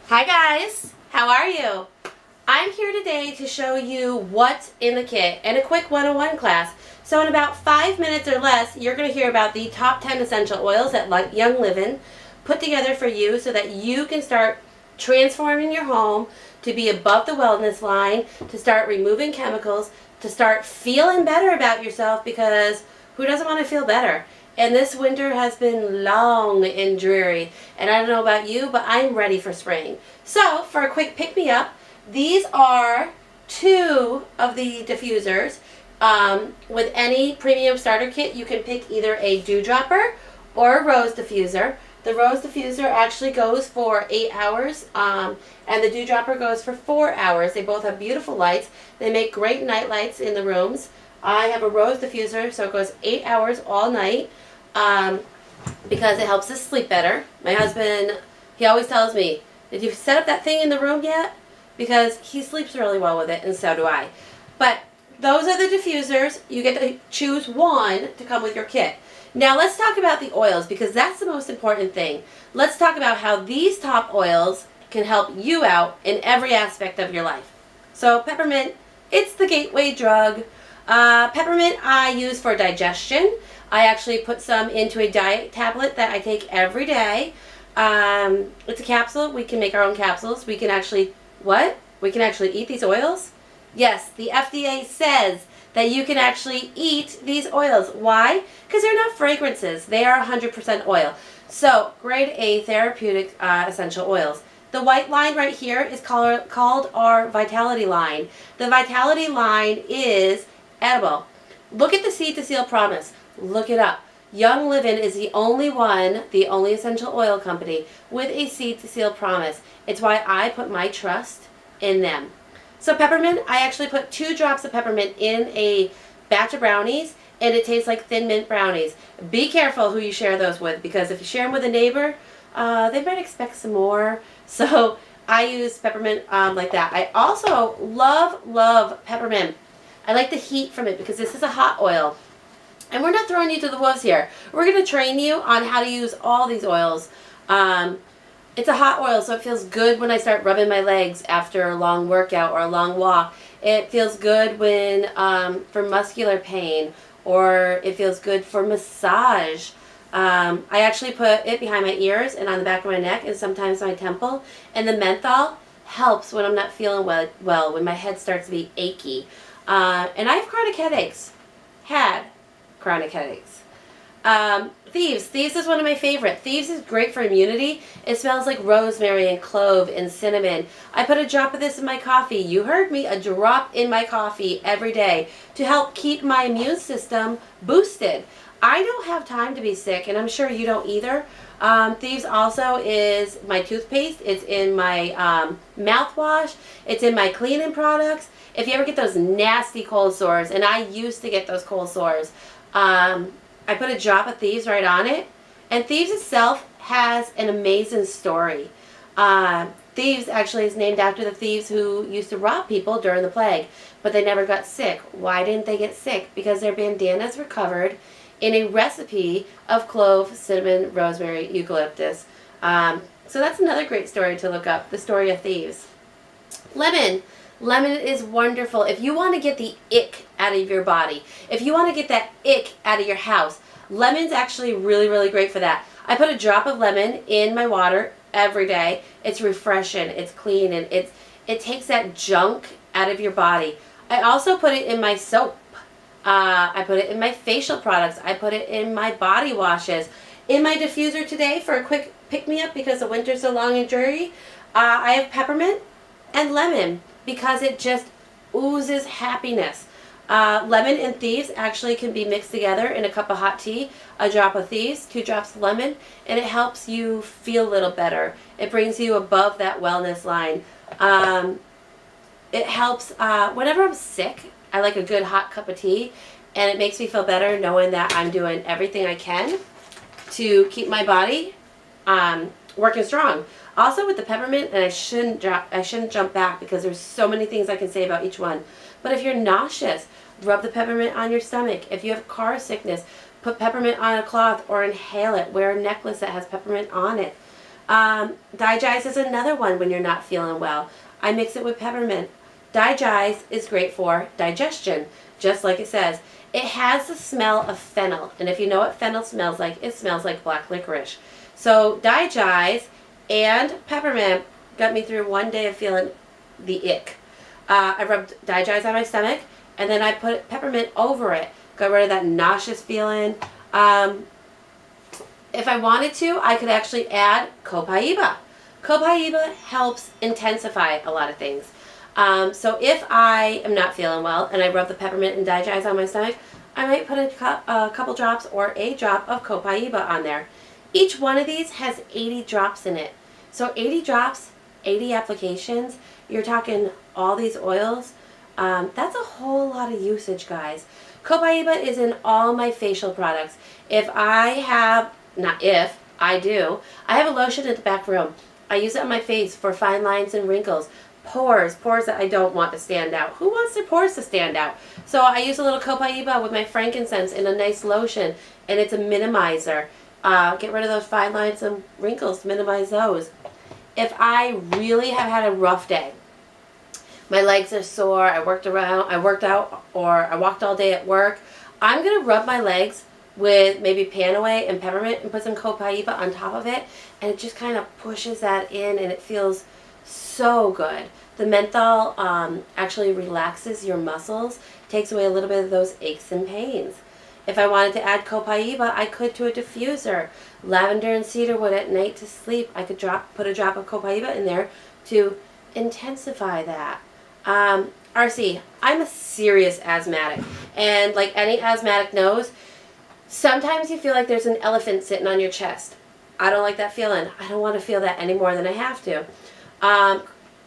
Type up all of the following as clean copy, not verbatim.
Hi guys, how are you? I'm here today to show you what's in the kit and a quick 101 class. So in about 5 minutes or less, you're going to hear about the top 10 essential oils that Young Living put together for you so that you can start transforming your home to be above the wellness line, to start removing chemicals, to start feeling better about yourself, because who doesn't want to feel better? And this winter has been long and dreary. And I don't know about you, but I'm ready for spring. So, for a quick pick-me-up, these are 2 of the diffusers. With any premium starter kit, you can pick either a dewdropper or a rose diffuser. The rose diffuser actually goes for 8 hours, and the dewdropper goes for 4 hours. They both have beautiful lights. They make great night lights in the rooms. I have a rose diffuser, so it goes 8 hours all night. Because it helps us sleep better. My husband, he always tells me, did you set up that thing in the room yet? Because he sleeps really well with it, and so do I. But those are the diffusers. You get to choose one to come with your kit. Now let's talk about the oils, because that's the most important thing. Let's talk about how these top oils can help you out in every aspect of your life. So peppermint, it's the gateway drug. Peppermint I use for digestion. I actually put some into a diet tablet that I take every day. It's a capsule. We can make our own capsules. We can actually, we can actually eat these oils? Yes, the FDA says that you can actually eat these oils. Why? Because they're not fragrances. They are 100% oil. So, grade A therapeutic essential oils. The white line right here is called our Vitality line. The Vitality line is edible. Look at the Seed to Seal promise. Look it up. Young Living is the only one, the only essential oil company with a Seed to Seal promise. It's why I put my trust in them. So peppermint, I actually put 2 drops of peppermint in a batch of brownies, and it tastes like Thin Mint brownies. Be careful who you share those with, because if you share them with a neighbor, they might expect some more. So I use peppermint like that. I also love peppermint. I like the heat from it because this is a hot oil. And we're not throwing you to the wolves here. We're going to train you on how to use all these oils. It's a hot oil, so it feels good when I start rubbing my legs after a long workout or a long walk. It feels good when for muscular pain, or it feels good for massage. I actually put it behind my ears and on the back of my neck and sometimes my temple. And the menthol helps when I'm not feeling well, when my head starts to be achy. And I have chronic headaches. Had chronic headaches. Thieves. Thieves is one of my favorite. Thieves is great for immunity. It smells like rosemary and clove and cinnamon. I put a drop of this in my coffee. You heard me, a drop in my coffee every day to help keep my immune system boosted. I don't have time to be sick, and I'm sure you don't either. Thieves also is my toothpaste. It's in my mouthwash. It's in my cleaning products. If you ever get those nasty cold sores, and I used to get those cold sores, I put a drop of Thieves right on it. And Thieves itself has an amazing story. Thieves actually is named after the thieves who used to rob people during the plague, but they never got sick. Why didn't they get sick? Because their bandanas were covered in a recipe of clove, cinnamon, rosemary, eucalyptus. So that's another great story to look up, the story of Thieves. Lemon. Lemon is wonderful. If you want to get the ick out of your body, if you want to get that ick out of your house, lemon's actually really great for that. I put a drop of lemon in my water every day. It's refreshing, it's clean, and it takes that junk out of your body. I also put it in my soap. I put it in my facial products. I put it in my body washes. In my diffuser today, for a quick pick-me-up because the winter's so long and dreary, I have peppermint and lemon, because it just oozes happiness. Lemon and Thieves actually can be mixed together in a cup of hot tea. A drop of Thieves, 2 drops of lemon, and it helps you feel a little better. It brings you above that wellness line. It helps, whenever I'm sick, I like a good hot cup of tea, and it makes me feel better knowing that I'm doing everything I can to keep my body working strong. Also with the peppermint, and I shouldn't jump back because there's so many things I can say about each one. But if you're nauseous, rub the peppermint on your stomach. If you have car sickness, put peppermint on a cloth or inhale it. Wear a necklace that has peppermint on it. Digize is another one when you're not feeling well. I mix it with peppermint. Digize is great for digestion, just like it says. It has the smell of fennel, and if you know what fennel smells like, it smells like black licorice. So Digize and peppermint got me through one day of feeling the ick. I rubbed Digize on my stomach, and then I put peppermint over it. Got rid of that nauseous feeling. If I wanted to, I could actually add Copaiba. Copaiba helps intensify a lot of things. So if I am not feeling well and I rub the peppermint and Digize on my stomach, I might put a couple drops or a drop of Copaiba on there. Each one of these has 80 drops in it. So 80 drops, 80 applications, you're talking all these oils. That's a whole lot of usage, guys. Copaiba is in all my facial products. If I have, not if, I do, I have a lotion in the back room. I use it on my face for fine lines and wrinkles. Pores that I don't want to stand out. Who wants their pores to stand out? So I use a little Copaiba with my frankincense in a nice lotion, and it's a minimizer. Get rid of those fine lines and wrinkles, minimize those. If I really have had a rough day, my legs are sore, I worked out, or I walked all day at work, I'm going to rub my legs with maybe Panaway and peppermint and put some Copaiba on top of it, and it just kind of pushes that in, and it feels so good. The menthol actually relaxes your muscles, takes away a little bit of those aches and pains. If I wanted to add Copaiba, I could to a diffuser. Lavender and cedarwood at night to sleep. I could put a drop of Copaiba in there to intensify that. RC, I'm a serious asthmatic, and like any asthmatic knows, sometimes you feel like there's an elephant sitting on your chest. I don't like that feeling. I don't want to feel that any more than I have to.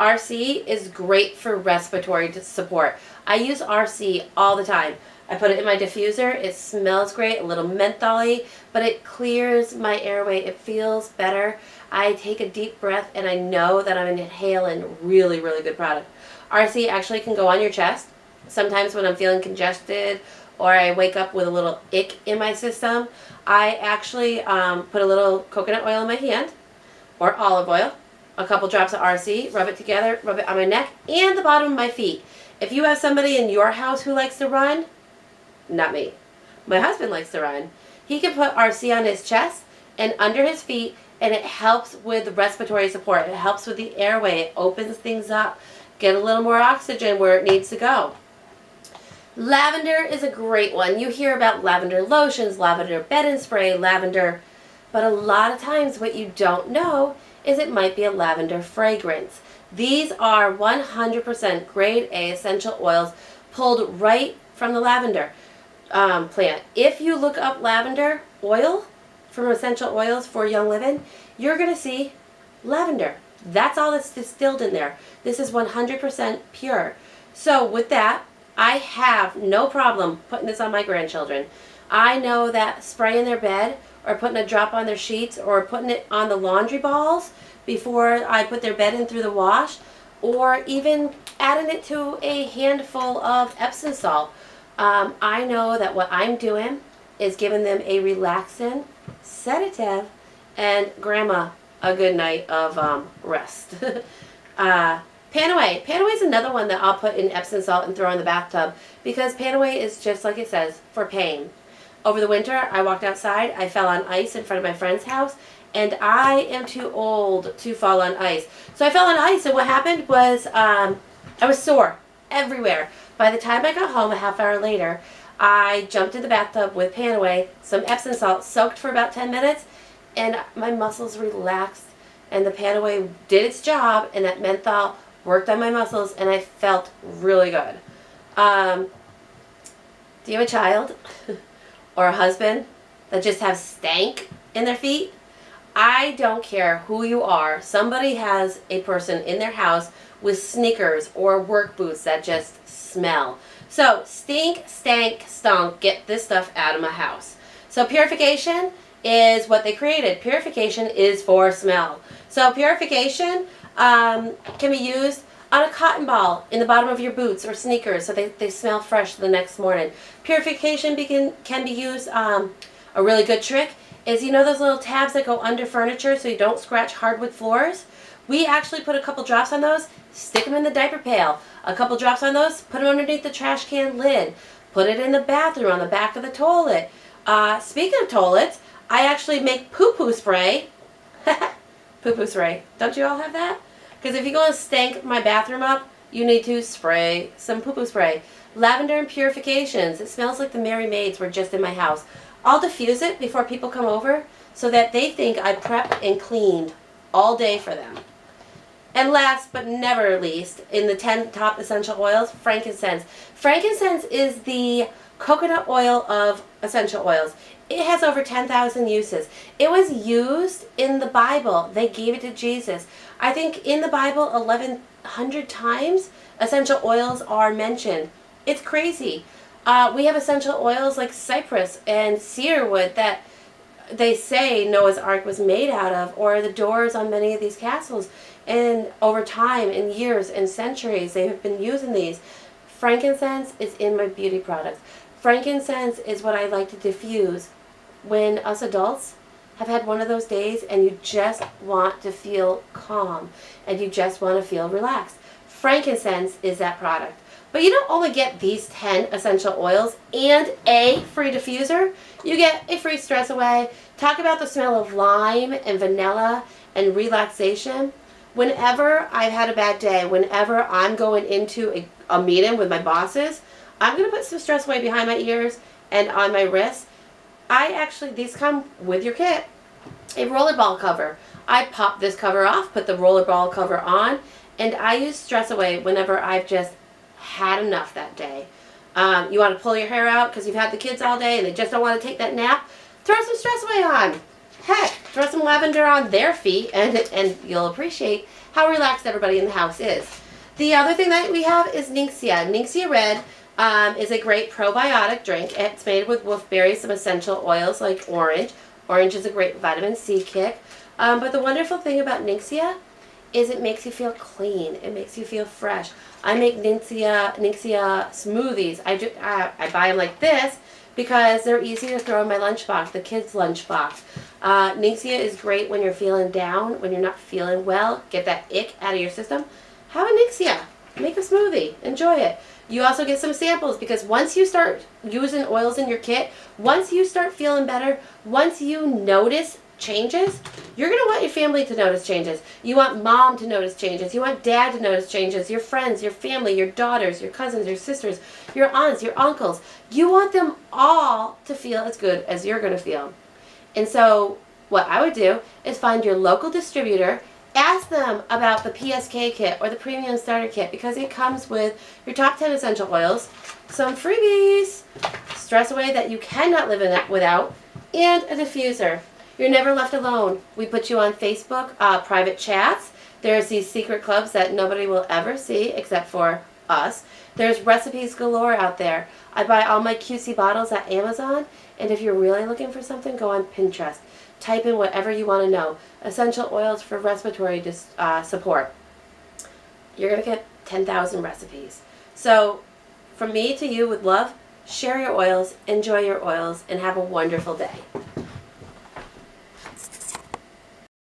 RC is great for respiratory support. I use RC all the time. I put it in my diffuser. It smells great, a little mentholy, but it clears my airway. It feels better. I take a deep breath and I know that I'm inhaling really, really good product. RC actually can go on your chest. Sometimes when I'm feeling congested or I wake up with a little ick in my system, I actually put a little coconut oil in my hand or olive oil, a couple drops of RC, rub it together, rub it on my neck and the bottom of my feet. If you have somebody in your house who likes to run, not me. My husband likes to run. He can put RC on his chest and under his feet, and it helps with the respiratory support. It helps with the airway. It opens things up. Get a little more oxygen where it needs to go. Lavender is a great one. You hear about lavender lotions, lavender bed and spray, lavender, but a lot of times what you don't know is it might be a lavender fragrance. These are 100% grade A essential oils pulled right from the lavender plant. If you look up lavender oil from essential oils for Young Living, you're going to see lavender. That's all that's distilled in there. This is 100% pure. So with that, I have no problem putting this on my grandchildren. I know that spraying their bed or putting a drop on their sheets or putting it on the laundry balls before I put their bed in through the wash, or even adding it to a handful of Epsom salt. I know that what I'm doing is giving them a relaxing sedative and grandma a good night of rest. Panaway. Panaway is another one that I'll put in Epsom salt and throw in the bathtub because Panaway is just like it says, for pain. Over the winter, I walked outside. I fell on ice in front of my friend's house, and I am too old to fall on ice. So I fell on ice, and what happened was I was sore everywhere. By the time I got home, a half hour later, I jumped in the bathtub with Panaway, some Epsom salt, soaked for about 10 minutes, and my muscles relaxed, and the Panaway did its job, and that menthol worked on my muscles, and I felt really good. Do you have a child or a husband that just have stank in their feet? I don't care who you are. Somebody has a person in their house with sneakers or work boots that just smell. So stink, stank, stunk, get this stuff out of my house. So purification is what they created. Purification is for smell. So purification can be used on a cotton ball in the bottom of your boots or sneakers so they smell fresh the next morning. Purification can be used, a really good trick is, you know those little tabs that go under furniture so you don't scratch hardwood floors? We actually put a couple drops on those, stick them in the diaper pail. A couple drops on those, put them underneath the trash can lid. Put it in the bathroom on the back of the toilet. Speaking of toilets, I actually make poo-poo spray. Poo-poo spray. Don't you all have that? Because if you're going to stank my bathroom up, you need to spray some poo-poo spray. Lavender and purifications. It smells like the Merry Maids were just in my house. I'll diffuse it before people come over so that they think I prepped and cleaned all day for them. And last but never least, in the 10 top essential oils, frankincense. Frankincense is the coconut oil of essential oils. It has over 10,000 uses. It was used in the Bible. They gave it to Jesus. I think in the Bible 1,100 times essential oils are mentioned. It's crazy. We have essential oils like cypress and cedar wood that they say Noah's Ark was made out of, or the doors on many of these castles. And over time, in years and centuries, they have been using these. Frankincense is in my beauty products. Frankincense is what I like to diffuse when us adults have had one of those days and you just want to feel calm and you just want to feel relaxed. Frankincense is that product. But you don't only get these 10 essential oils and a free diffuser, you get a free stress away. Talk about the smell of lime and vanilla and relaxation. Whenever I've had a bad day, whenever I'm going into a meeting with my bosses, I'm going to put some stress away behind my ears and on my wrists. These come with your kit. A rollerball cover. I pop this cover off, put the rollerball cover on, and I use stress away whenever I've just had enough that day. You want to pull your hair out because you've had the kids all day and they just don't want to take that nap? Throw some stress away on. Heck, throw some lavender on their feet and you'll appreciate how relaxed everybody in the house is. The other thing that we have is Ningxia. Ningxia Red is a great probiotic drink. It's made with wolfberry, some essential oils like orange. Orange is a great vitamin C kick. But the wonderful thing about Ningxia is it makes you feel clean. It makes you feel fresh. I make Ningxia smoothies. I buy them like this because they're easy to throw in my lunchbox, the kids' lunchbox. Ningxia is great when you're feeling down, when you're not feeling well. Get that ick out of your system. Have a Ningxia. Make a smoothie. Enjoy it. You also get some samples because once you start using oils in your kit, once you start feeling better, once you notice changes, you're going to want your family to notice changes. You want mom to notice changes. You want dad to notice changes. Your friends, your family, your daughters, your cousins, your sisters, your aunts, your uncles. You want them all to feel as good as you're going to feel. And so what I would do is find your local distributor, ask them about the PSK kit or the Premium Starter Kit because it comes with your top 10 essential oils, some freebies, stress away that you cannot live without, and a diffuser. You're never left alone. We put you on Facebook, private chats. There's these secret clubs that nobody will ever see except for us. There's recipes galore out there. I buy all my cutesy bottles at Amazon, and if you're really looking for something, go on Pinterest. Type in whatever you want to know. Essential oils for respiratory support. You're going to get 10,000 recipes. So, from me to you with love, share your oils, enjoy your oils, and have a wonderful day.